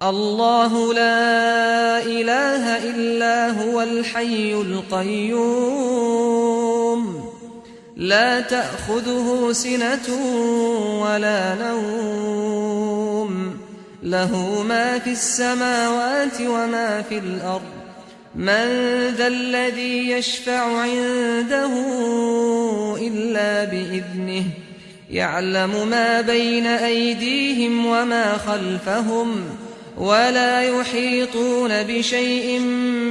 الله لا إله إلا هو الحي القيوم لا تأخذه سنة ولا نوم له ما في السماوات وما في الأرض من ذا الذي يشفع عنده إلا بإذنه يعلم ما بين أيديهم وما خلفهم ولا يحيطون بشيء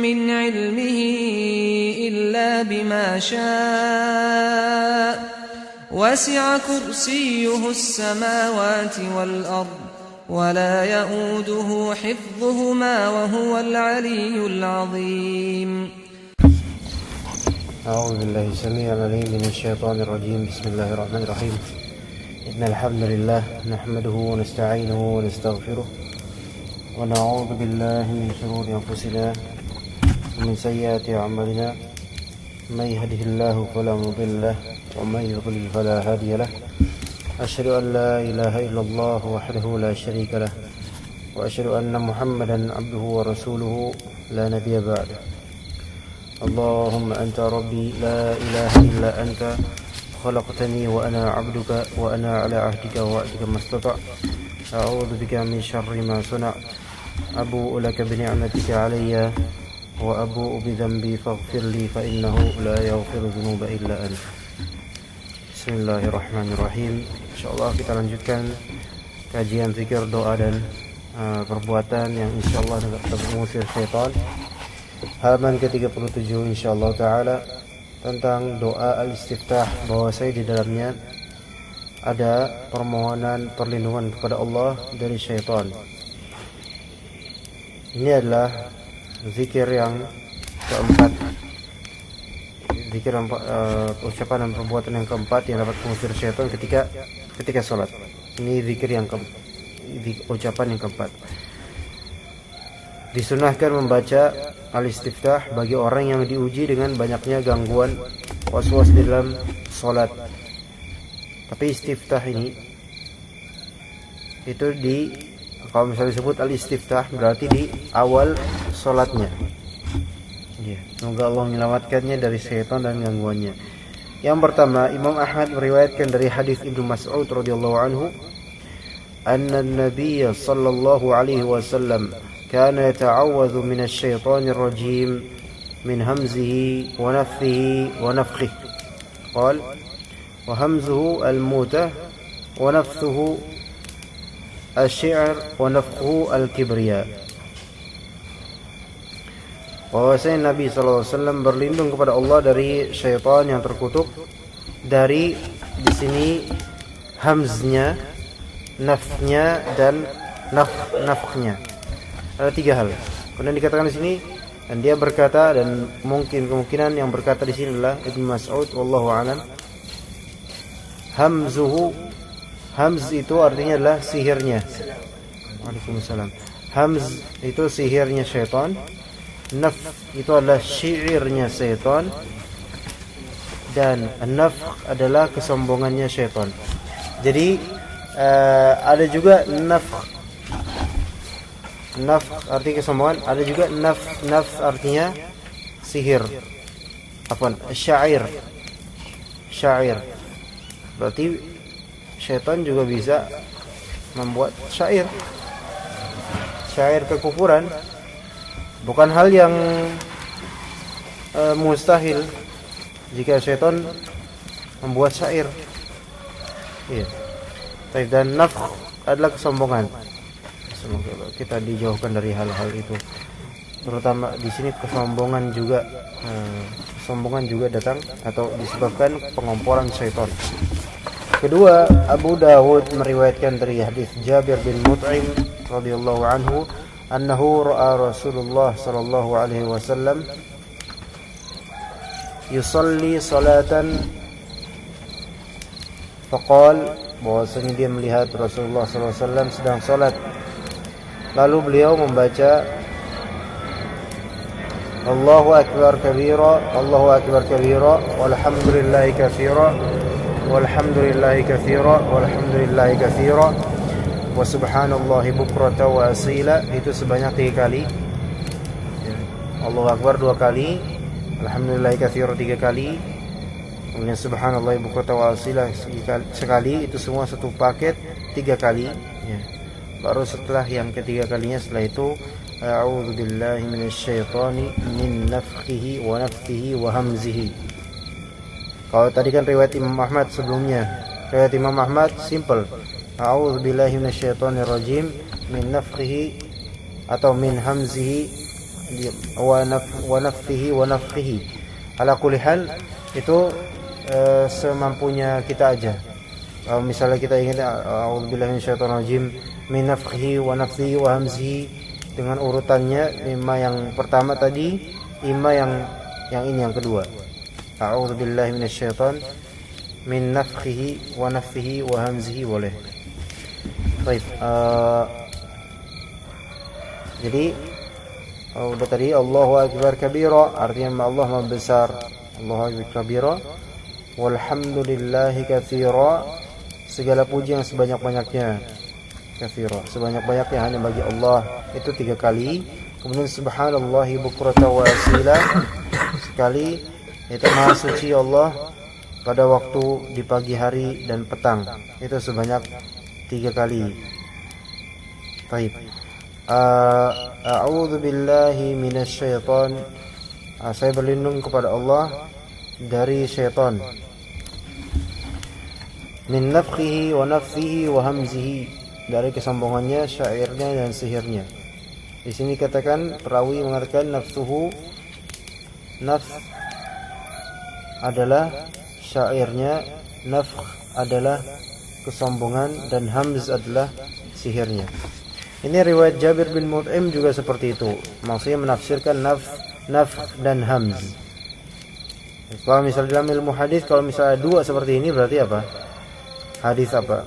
من علمه إلا بما شاء وسع كرسيه السماوات والأرض ولا يؤوده حفظهما وهو العلي العظيم. أعوذ بالله السميع العليم من الشيطان الرجيم. بسم الله الرحمن الرحيم. إن الحمد لله نحمده ونستعينه ونستغفره ونعوذ بالله من شرور أنفسنا ومن سيئات أعمالنا من يهده الله فلا مضل له ومن يضلل فلا هادي له أشهد أن لا إله إلا الله وحده لا شريك له وأشهد أن محمدا عبده ورسوله لا نبي بعده. اللهم أنت ربي لا إله إلا أنت خلقتني وأنا عبدك وأنا على عهدك ووعدك ما استطعت أعوذ بك من شر ما صنعت أبوء لك بنعمتك علي وأبوء بذنبي فاغفر لي فإنه لا يغفر الذنوب إلا أنت. Bismillahirrahmanirrahim. InsyaAllah kita lanjutkan kajian zikir, doa dan perbuatan yang insyaAllah dapat mengusir syaitan. Halaman ke-37 insyaAllah ta'ala, tentang doa al-istiftah, bahwasanya di dalamnya ada permohonan perlindungan kepada Allah dari syaitan. Ini adalah zikir yang keempat, zikir ucapan dan perbuatan yang keempat yang dapat mengusir syaitan ketika sholat. Ini zikir yang ucapan yang keempat. Disunahkan membaca al-istiftah bagi orang yang diuji dengan banyaknya gangguan waswas di dalam sholat. Tapi istiftah ini itu kalau misalnya disebut al-istiftah berarti di awal sholatnya. Ya, semoga Allah menyelamatkannya dari syaitan dan gangguannya. Yang pertama, Imam Ahmad meriwayatkan dari hadis Ibnu Mas'ud radhiyallahu anhu, anna an-nabiy sallallahu alaihi wasallam kana yata'awwadhu minasy syaithanir rajim min hamzihi wa nafthihi wa nafthihi. Qala wa hamzuhu al-mutah wa nafthuhu asy-syi'r wa nafthuhu al-kibriya. Bahwasanya Nabi SAW berlindung kepada Allah dari syaitan yang terkutuk, dari di sini hamznya, nafnya dan nafkhnya. Ada tiga hal. Kemudian dikatakan di sini, dan dia berkata, dan kemungkinan yang berkata di sini adalah Ibnu Mas'ud, wallahu a'lam. Hamz itu artinya adalah sihirnya. Waalaikumsalam. Hamz itu sihirnya syaitan. Naf itu adalah syairnya syaitan. Dan nafkh adalah kesombongannya syaitan. Jadi ada juga nafkh artinya kesombongan, ada juga naf artinya sihir. Syair. Berarti syaitan juga bisa membuat syair kekufuran. Bukan hal yang mustahil jika syaitan membuat syair. Iya. Dan nafkh adalah kesombongan. Semoga kita dijauhkan dari hal-hal itu. Terutama di sini kesombongan juga datang atau disebabkan pengomporan syaitan. Kedua, Abu Dawud meriwayatkan dari hadis Jabir bin Mut'im radhiyallahu anhu, annahu ra'a Rasulullah sallallahu alaihi wasallam yusalli salatan faqala, bahwasanya dia melihat Rasulullah sallallahu alaihi wasallam sedang salat, lalu beliau membaca Allahu akbar kabira, Allahu akbar kabira, walhamdulillahi katsira, walhamdulillahi katsira, walhamdulillahi katsira, wa subhanallahi bukrata wa asila itu sebanyak 3 kali. Allahu Akbar 2 kali, alhamdulillah katsira 3 kali, kemudian subhanallahi bukrata wa asila sekali, itu semua satu paket 3 kali ya. Baru setelah yang ketiga kalinya, setelah itu a'udzu billahi minasyaitani min nafthihi wa nafthihi wa hamzihi. Kalau tadi kan riwayat Imam Ahmad sebelumnya, riwayat Imam Ahmad simple, a'udzu billahi minasyaitonir rajim min nafthihi atau min hamzihi wa nafthihi wa nafthihi. Ala kulli hal itu semampunya kita aja. Kalau misalnya kita ingin a'udzu billahi minasyaitonir rajim min nafthihi wa nafthihi wa hamzihi dengan urutannya, imma yang pertama tadi, imma yang ini yang kedua. A'udzu billahi minasyaiton min nafthihi wa nafthihi wa hamzihi boleh. Baik. Jadi udah tadi Allahu akbar kabira, artinya Allah Maha besar. Allahu akbar kabira. Walhamdulillahi katsira, segala puji yang sebanyak-banyaknya. Katsira, sebanyak-banyaknya hanya bagi Allah, itu 3 kali. Kemudian subhanallahi bukrata wa asila sekali, itu maha suci Allah pada waktu di pagi hari dan petang, itu sebanyak 3 kali. Baik. A'udzu billahi minasyaiton, saya berlindung kepada Allah dari syaitan. Min nafthihi wa nafthihi wa hamzihi, dari kesombongannya, syairnya dan sihirnya. Di sini katakan perawi mengatakan nafsuhu, nafs adalah syairnya, nafkh adalah kesombongan, dan hamz adalah sihirnya. Ini riwayat Jabir bin Mut'im juga seperti itu. Maksudnya menafsirkan nafkh dan hamz. Kalau misalnya dalam ilmu hadis, kalau misalnya 2 seperti ini berarti apa? Hadis apa?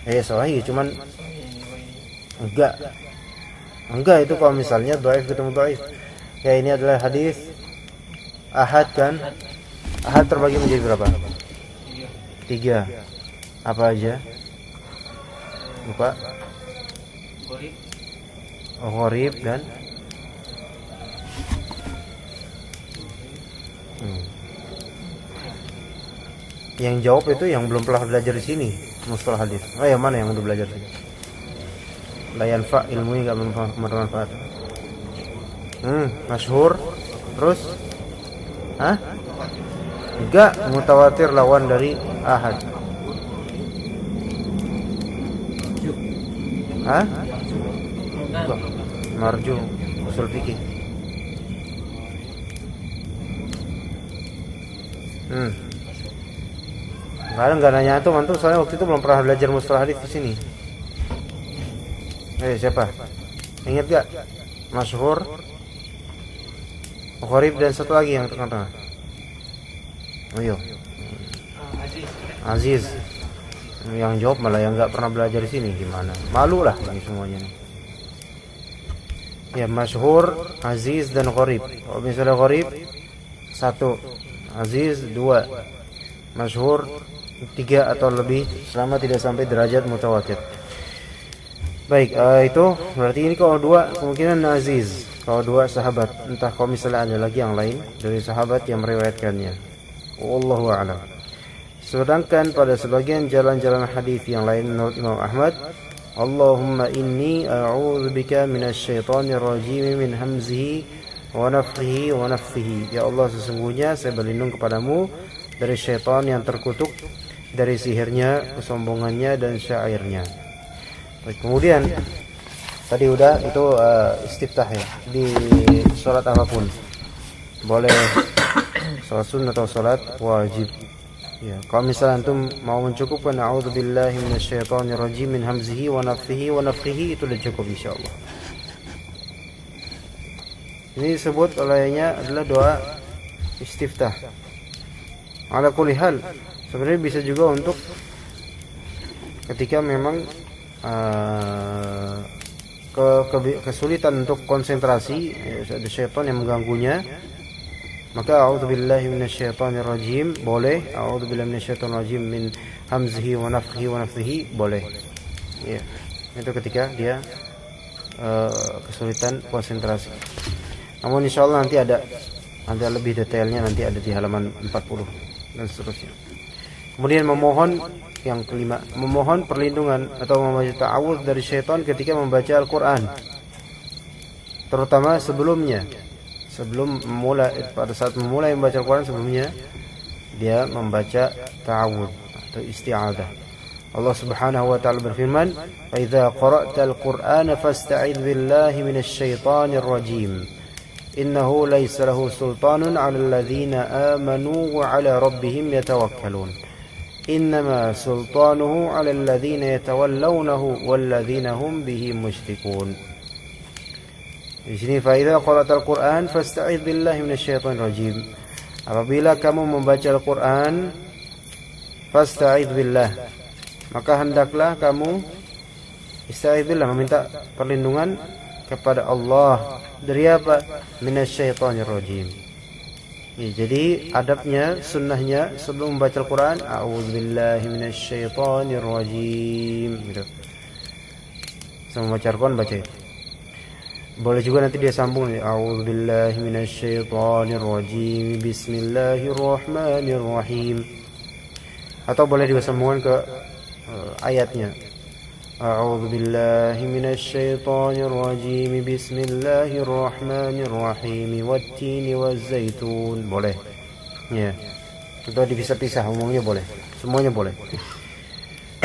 Sahih, cuman enggak itu kalau misalnya dhaif ketemu dhaif. Ya ini adalah hadis ahad kan? Ahad terbagi menjadi berapa? 3. Apa aja? Lupa. Gharib dan yang jawab itu yang belum pernah belajar di sini mustalah hadis. Yang mana yang udah belajar sini? La yanfa, ilmunya enggak bermanfaat. Masyhur. Terus? Enggak, mutawatir lawan dari ahad. Marju, usul fikih. Enggak nanya antum soalnya waktu itu belum pernah belajar mustalah hadis di sini. Siapa? Ingat gak? Masyhur, gharib dan satu lagi yang tengah-tengah. Ayo. Aziz. Yang jawab malah yang enggak pernah belajar di sini, gimana? Malu lah ini semuanya nih. Ya, masyhur, aziz dan gharib. Kalau misalnya gharib 1, aziz 2, masyhur 3 atau lebih selama tidak sampai derajat mutawatir. Baik, itu berarti ini kalau 2 kemungkinan aziz, kalau 2 sahabat. Entah kalau misalnya ada lagi yang lain dari sahabat yang meriwayatkannya. Wallahu a'lam. Sedangkan pada sebagian jalan-jalan hadis yang lain menurut Imam Ahmad, Allahumma inni a'udzubika minasyaitonir rajim min hamzihi wa nafthihi wa nafthihi. Ya Allah, sesungguhnya saya berlindung kepadamu dari syaitan yang terkutuk, dari sihirnya, kesombongannya dan syairnya. Baik, kemudian tadi udah itu istiftah ya di salat apapun. Boleh salat sunnah atau salat wajib. Ya, kalau misalnya antum mau mencukupkan a'udzubillahi minasyaitonir rajim min hamzihi wa nafthihi wa nafthihi, itu sudah cukup insyaallah. Ini disebut olehnya adalah doa istiftah. Ala kulli hal, sebenarnya bisa juga untuk ketika memang kesulitan untuk konsentrasi, ada syaitan yang mengganggunya, maka a'udzubillahi minasyaitonir rajim boleh, a'udzubillahi minasyaitonir rajim min hamzihi wa nafthihi boleh. Ya. Itu ketika dia kesulitan konsentrasi. Namun insyaallah nanti ada lebih detailnya, nanti ada di halaman 40 dan seterusnya. Kemudian memohon yang kelima, memohon perlindungan atau membaca ta'awudz dari syaitan ketika membaca Al-Qur'an. Terutama pada saat memulai membaca Al-Qur'an, sebelumnya dia membaca ta'awudz atau isti'adzah. Allah Subhanahu wa taala berfirman, "Fa idza qara'tal Qur'ana fasta'idz billahi minasy syaithanir rajim. Innahu laysa lahu sultanun 'alal ladzina amanu wa 'ala rabbihim yatawakkalun. Innama sultanuhu 'alal ladzina yatawallawnahu wal ladzina hum bihi musyrikun." Di sini fa idza qara'tal Qur'an fasta'idz billahi minasy syaithanir rajim. Apabila kamu membaca Al-Qur'an, fasta'idz billah, maka hendaklah kamu isti'adzah, meminta perlindungan kepada Allah dari apa? Minasyaitonir rajim. Ya, jadi adabnya, sunnahnya sebelum membaca Al-Qur'an, a'udzubillahi minasyaitonir rajim gitu. Sebelum membaca Al-Qur'an baca itu. Boleh juga nanti dia sambung, a'udzubillahi minasyaitonir rajim, bismillahirrahmanirrahim. Atau boleh juga sambungkan ke ayatnya, a'udzubillahi minasyaitonir rajim, bismillahirrahmanirrahim, wattini wazzaitun. Boleh. Ya. Atau dipisah-pisah, umumnya boleh. Semuanya boleh.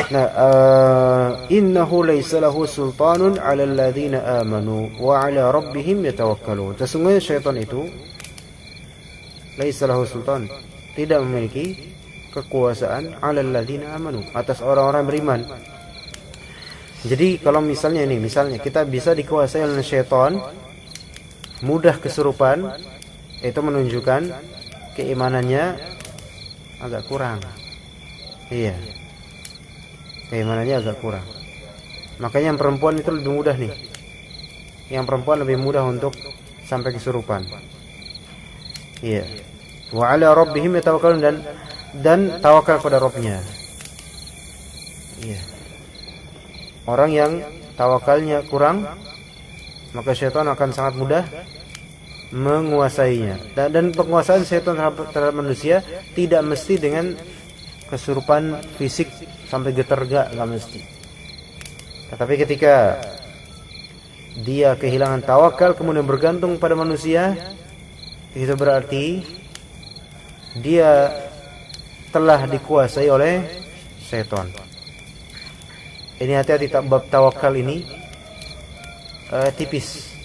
Nah, innahu laysa lahu sultanun 'alal ladzina amanu wa 'ala rabbihim yatawakkalun. Sesungguhnya syaitan itu laysa lahu sultan, tidak memiliki kekuasaan 'alal ladzina amanu, atas orang-orang beriman. Jadi kalau misalnya kita bisa dikuasai oleh syaitan, mudah kesurupan, itu menunjukkan keimanannya agak kurang. Iya. Keimanannya agak kurang. Makanya yang perempuan itu lebih mudah nih. Yang perempuan lebih mudah untuk sampai kesurupan. Iya. Wa 'ala rabbihim yatawakkalun, dan tawakal pada Rabb-nya. Iya. Orang yang tawakalnya kurang, maka syaitan akan sangat mudah menguasainya. Dan penguasaan syaitan terhadap manusia tidak mesti dengan kesurupan fisik sampai getar, enggak mesti. Tetapi ketika dia kehilangan tawakal kemudian bergantung pada manusia, itu berarti dia telah dikuasai oleh syaitan. Ini hati-hati, bab tawakal ini tipis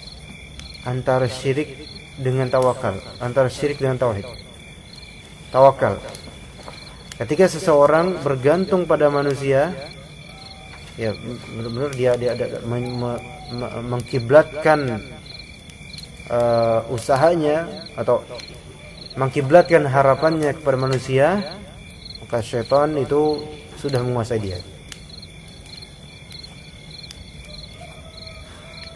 antara syirik dengan tawakal, antara syirik dengan tauhid. Tawakal, ketika seseorang bergantung pada manusia, ya benar-benar dia mengkiblatkan usahanya atau mengkiblatkan harapannya kepada manusia, maka syaitan itu sudah menguasai dia.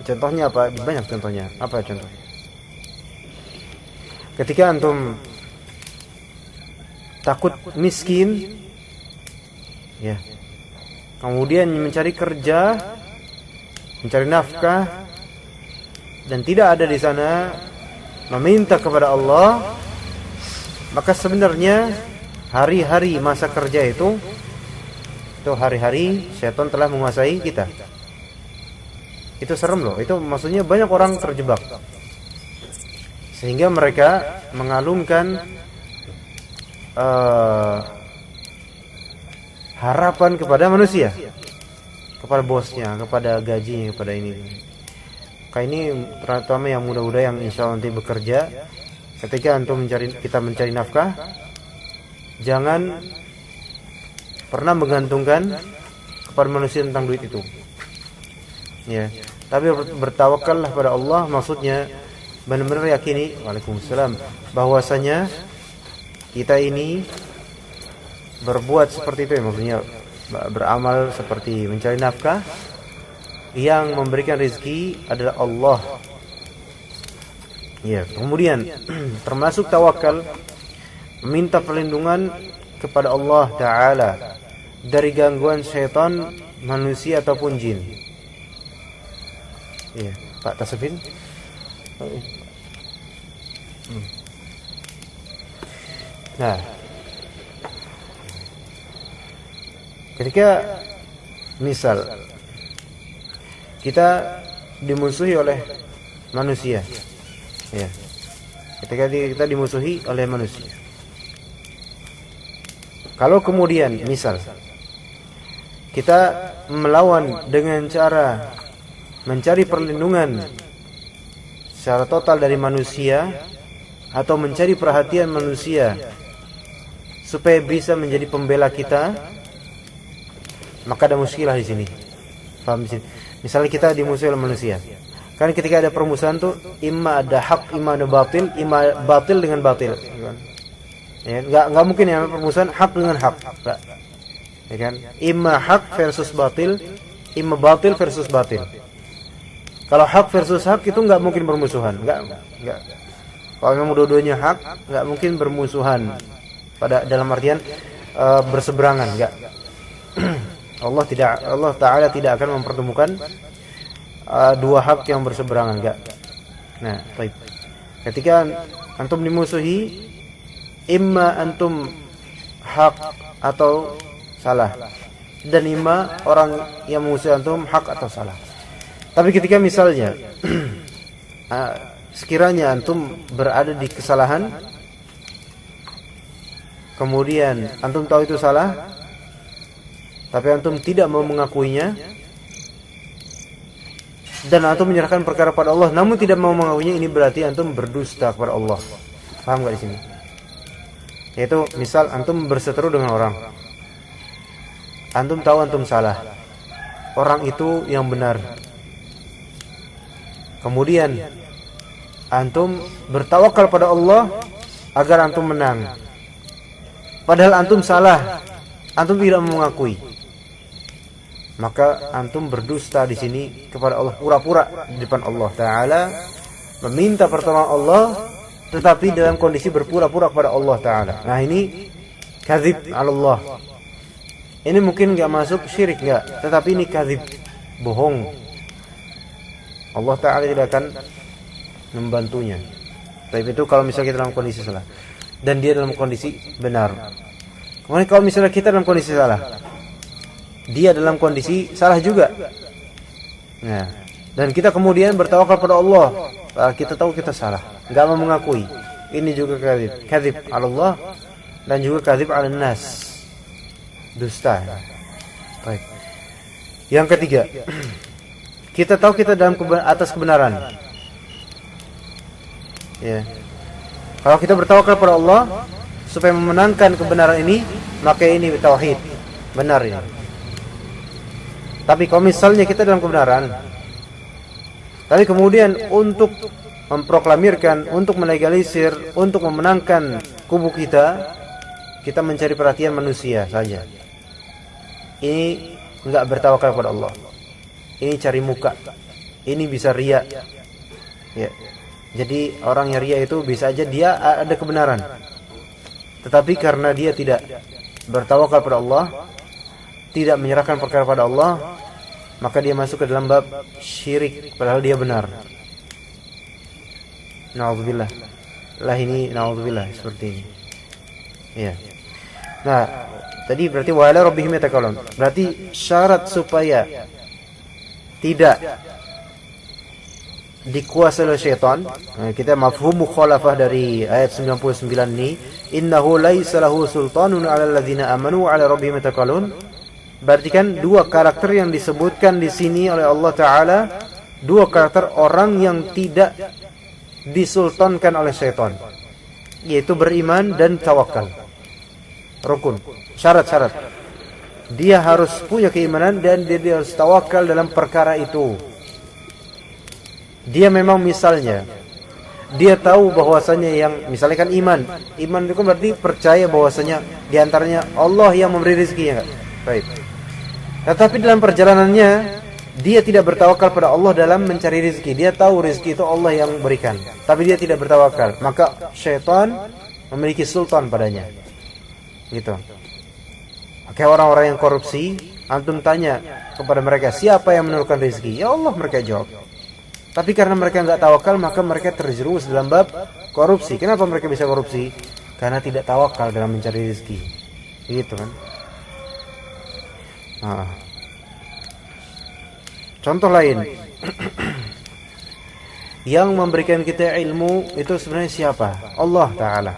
Contohnya apa? Banyak contohnya. Apa contohnya? Ketika antum takut miskin, ya, kemudian mencari kerja, mencari nafkah, dan tidak ada di sana meminta kepada Allah, maka sebenarnya hari-hari masa kerja itu hari-hari syaitan telah menguasai kita. Itu serem loh. Itu maksudnya banyak orang terjebak, sehingga mereka mengalungkan harapan kepada manusia, kepada bosnya, kepada gajinya, kepada ini. Kayak ini terutama yang muda-muda yang insya Allah nanti bekerja, ketika kita mencari nafkah, jangan pernah menggantungkan kepada manusia tentang duit itu. Ya, tapi bertawakallah pada Allah, maksudnya benar-benar yakini, waalaikumsalam, bahwasanya kita ini berbuat seperti itu, ya, maksudnya beramal seperti mencari nafkah, yang memberikan rezeki adalah Allah. Ya, kemudian termasuk tawakal, meminta perlindungan kepada Allah Ta'ala dari gangguan syaitan, manusia ataupun jin. Iya, Pak Tasfin. Nah, ketika misal kita dimusuhi oleh manusia, ya, ketika kita dimusuhi oleh manusia, kalau kemudian misal kita melawan dengan cara mencari perlindungan secara total dari manusia, atau mencari perhatian manusia supaya bisa menjadi pembela kita, maka ada muskilah di sini. Paham di sini? Misalnya kita dimusuhi oleh manusia. Kan ketika ada permusuhan tuh, imma ada hak, imma ada batil, imma batil dengan batil. Ya, enggak mungkin ya permusuhan hak dengan hak. Enggak. Ya kan? Imma hak versus batil, imma batil versus batil. Kalau hak versus hak itu enggak mungkin bermusuhan, enggak. Kalau memang dua-duanya hak, enggak mungkin bermusuhan. Pada dalam artian berseberangan, enggak. Allah Ta'ala tidak akan mempertemukan dua hak yang berseberangan, enggak. Nah, baik. Ketika antum dimusuhi, imma antum hak atau salah, dan imma orang yang musuhi antum hak atau salah. Tapi ketika misalnya sekiranya antum berada di kesalahan, kemudian antum tahu itu salah, tapi antum tidak mau mengakuinya, dan antum menyerahkan perkara pada Allah namun tidak mau mengakuinya, ini berarti antum berdusta kepada Allah. Paham gak di sini? Yaitu misal antum berseteru dengan orang, antum tahu antum salah, orang itu yang benar, kemudian antum bertawakal pada Allah agar antum menang, padahal antum salah, antum tidak mengakui, maka antum berdusta di sini kepada Allah, pura-pura di depan Allah Ta'ala meminta pertolongan Allah, tetapi dalam kondisi berpura-pura kepada Allah Ta'ala. Nah, ini kadzib 'ala Allah. Ini mungkin enggak masuk syirik, enggak, tetapi ini kadzib, bohong. Allah Ta'ala tidak akan membantunya. Tapi itu kalau misalnya kita dalam kondisi salah dan dia dalam kondisi benar. Kemudian kalau misalnya kita dalam kondisi salah, dia dalam kondisi salah juga, nah, dan kita kemudian bertawakal pada Allah, kita tahu kita salah, enggak mau mengakui, ini juga kadzib 'ala Allah dan juga kadzib 'ala nas, dusta. Baik. Yang ketiga, kita tahu kita dalam atas kebenaran. Ya. Kalau kita bertawakal pada Allah supaya memenangkan kebenaran ini, maka ini tauhid, benar ini. Tapi kalau misalnya kita dalam kebenaran, tapi kemudian untuk memproklamirkan, untuk melegalisir, untuk memenangkan kubu kita, kita mencari perhatian manusia saja, ini enggak bertawakal pada Allah. Ini cari muka, ini bisa riya. Ya. Jadi orang yang riya itu bisa aja dia ada kebenaran, tetapi karena dia tidak bertawakal pada Allah, tidak menyerahkan perkara pada Allah, maka dia masuk ke dalam bab syirik padahal dia benar. Na'udzubillah. Lah ini na'udzubillah seperti ini. Ya. Nah, tadi berarti wa ala rabbihim yataqallun. Berarti syarat supaya tidak dikuasai oleh syaitan. Kita mafhum mukhalafah dari ayat 99 ini, innahu laisa lahu sultanun 'alal ladzina amanu wa 'ala rabbihim yataqallun. Berarti kan dua karakter yang disebutkan di sini oleh Allah Ta'ala, dua karakter orang yang tidak disultankan oleh syaitan, yaitu beriman dan tawakal. Rukun, syarat-syarat. Dia harus punya keimanan dan dia harus tawakal dalam perkara itu. Dia memang misalnya dia tahu bahwasanya yang misalnya kan iman itu kan berarti percaya bahwasanya diantaranya Allah yang memberi rezekinya, enggak? Baik. Tetapi dalam perjalanannya dia tidak bertawakal pada Allah dalam mencari rezeki. Dia tahu rezeki itu Allah yang berikan, tapi dia tidak bertawakal. Maka syaitan memiliki sultan padanya. Gitu. Kayak orang-orang yang korupsi, antum tanya kepada mereka, siapa yang menurunkan rezeki? Ya Allah, mereka jawab. Tapi karena mereka nggak tawakal, maka mereka terjerumus dalam bab korupsi. Kenapa mereka bisa korupsi? Karena tidak tawakal dalam mencari rezeki. Gitu kan? Nah. Contoh lain. Yang memberikan kita ilmu itu sebenarnya siapa? Allah Ta'ala.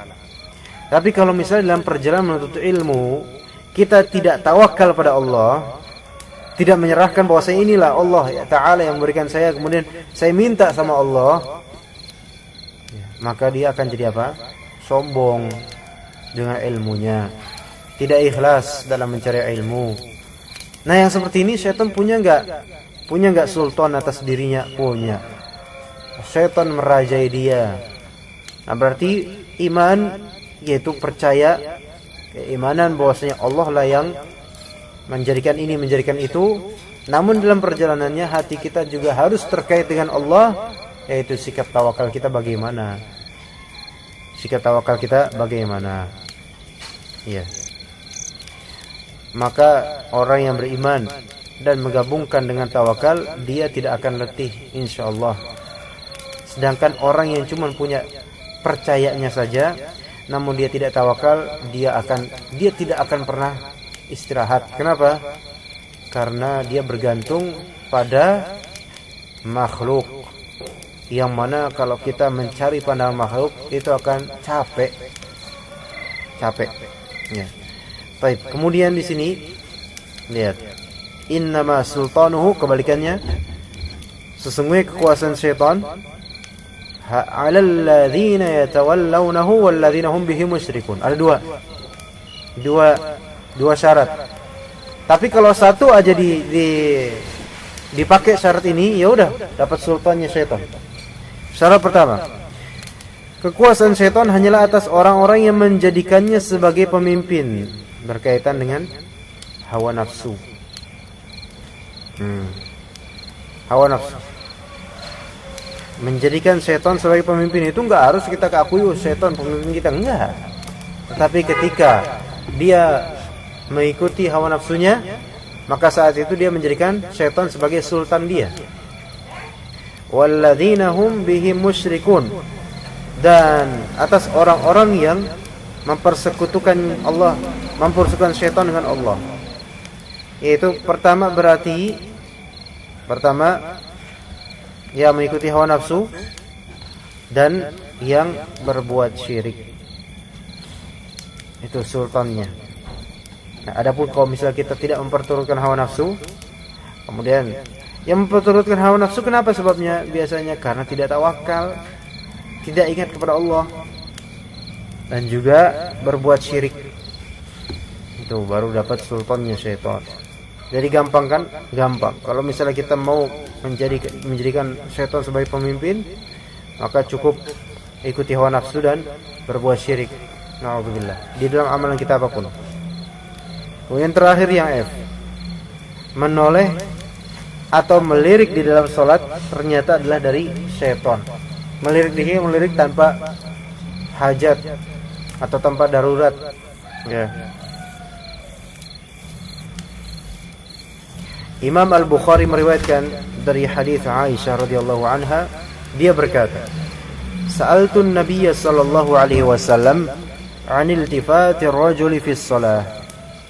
Tapi kalau misalnya dalam perjalanan menuntut ilmu, kita tidak tawakal pada Allah, tidak menyerahkan bahwa saya inilah Allah Ta'ala yang memberikan saya, kemudian saya minta sama Allah, maka dia akan jadi apa? Sombong dengan ilmunya, tidak ikhlas dalam mencari ilmu. Nah, yang seperti ini syaitan punya enggak sultan atas dirinya? Punya. Syaitan merajai dia. Nah, berarti iman yaitu percaya, keimanan bahwasanya Allah lah yang menjadikan ini, menjadikan itu. Namun dalam perjalanannya hati kita juga harus terkait dengan Allah, yaitu sikap tawakal kita bagaimana. Sikap tawakal kita bagaimana? Ya. Maka orang yang beriman dan menggabungkan dengan tawakal, dia tidak akan letih insyaallah. Sedangkan orang yang cuma punya percayanya saja, namun dia tidak tawakal, dia tidak akan pernah istirahat. Kenapa? Karena dia bergantung pada makhluk, yang mana kalau kita mencari pandangan makhluk itu akan capek. Ya. Baik, kemudian di sini lihat, innama sultanuhu, kebalikannya, sesungguhnya kekuasaan syaitan, 'alal ladzina yatawallawnahu wal ladzina hum bihi musyrikun. Ada dua syarat. Tapi kalau satu aja dipakai syarat ini, ya udah dapat sultannya syaitan. Syarat pertama, kekuasaan syaitan hanyalah atas orang-orang yang menjadikannya sebagai pemimpin, berkaitan dengan hawa nafsu. Hawa nafsu. Menjadikan syaitan sebagai pemimpin itu enggak harus kita akui syaitan pemimpin kita, enggak. Tetapi ketika dia mengikuti hawa nafsunya, maka saat itu dia menjadikan syaitan sebagai sultan dia. Walladzina hum bihi musyrikun, dan atas orang-orang yang mempersekutukan Allah, mempersekutukan syaitan dengan Allah. Yaitu pertama yang mengikuti hawa nafsu dan yang berbuat syirik. Itu sultannya. Nah, adapun kalau misalnya kita tidak memperturutkan hawa nafsu, kemudian yang memperturutkan hawa nafsu, kenapa sebabnya? Biasanya karena tidak tawakal, tidak ingat kepada Allah, dan juga berbuat syirik. Itu baru dapat sultannya syaitan. Jadi gampang kan? Gampang. Kalau misalnya kita mau menjadikan syaitan sebagai pemimpin, maka cukup ikuti hawa nafsu dan berbuat syirik. Na'udzubillah. Di dalam amalan kita apapun. Kemudian terakhir yang F, menoleh atau melirik di dalam sholat ternyata adalah dari syaitan. Melirik di sini, melirik tanpa hajat atau tanpa darurat. Ya. Imam Al-Bukhari meriwayatkan dari hadis Aisyah radhiyallahu anha, dia berkata, "Sa'altun Nabiy sallallahu alaihi wasallam 'an iltifati ar-rajuli fi as-shalah."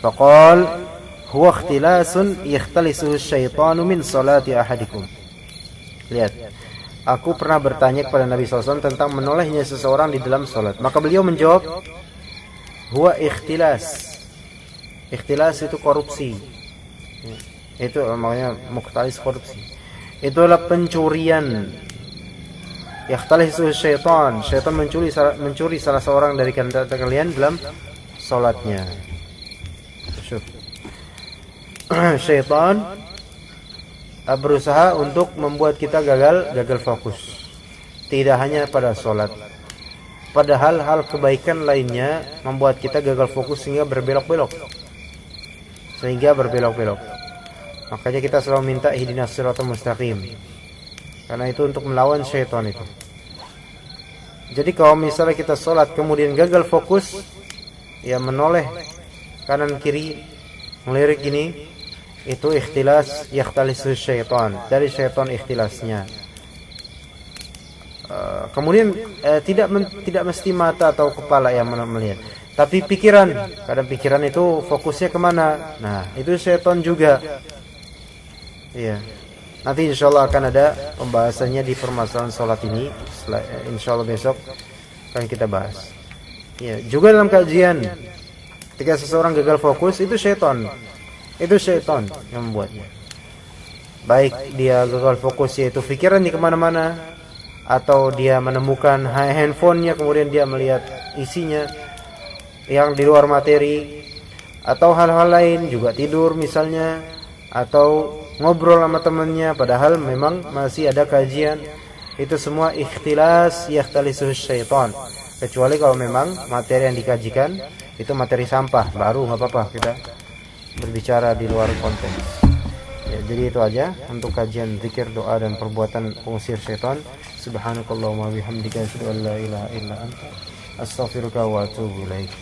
Faqal huwa ikhtilasun yakhtalisuhu asy-syaitanu min salati ahadikum. Lihat, aku pernah bertanya kepada Nabi SAW tentang menolehnya seseorang di dalam salat. Maka beliau menjawab, huwa ikhtilas. Ikhtilas itu korupsi. Itu maknanya mukhtalis, korupsi. Itu adalah pencurian. Yakhtalisuhu syaitan. Syaitan mencuri salah seorang dari kalian dalam salatnya. Syaitan berusaha untuk membuat kita gagal fokus. Tidak hanya pada sholat, pada hal-hal kebaikan lainnya membuat kita gagal fokus sehingga berbelok-belok. Makanya kita selalu minta ihdinas siratal mustaqim. Karena itu untuk melawan syaitan itu. Jadi kalau misalnya kita sholat kemudian gagal fokus, ya menoleh kanan kiri, Melirik gini, itu ikhtilas yakhtalisu syaitan, dari syaitan ikhtilasnya. Kemudian tidak mesti mata atau kepala yang melihat, tapi pikiran. Kadang pikiran itu fokusnya kemana? Nah, itu syaitan juga. Iya. Nanti insyaallah akan ada pembahasannya di permasalahan sholat ini. Insyaallah besok akan kita bahas. Ya, juga dalam kajian, ketika seseorang gagal fokus, itu syaitan. Itu syaitan yang membuatnya. Baik dia gagal fokus, yaitu pikiran di kemana-mana, atau dia menemukan handphonenya kemudian dia melihat isinya yang di luar materi, atau hal-hal lain, juga tidur misalnya, atau ngobrol sama temannya padahal memang masih ada kajian. Itu semua ikhtilas yakhtalisu syaitan, kecuali kalau memang materi yang dikajikan itu materi sampah, baru nggak apa-apa kita berbicara di luar konteks. Ya, jadi itu aja untuk kajian zikir, doa dan perbuatan pengusir syaitan. Subhanakallahumma bihamdika asyhadu an la ilaha illa anta astaghfiruka wa atubu ilaik.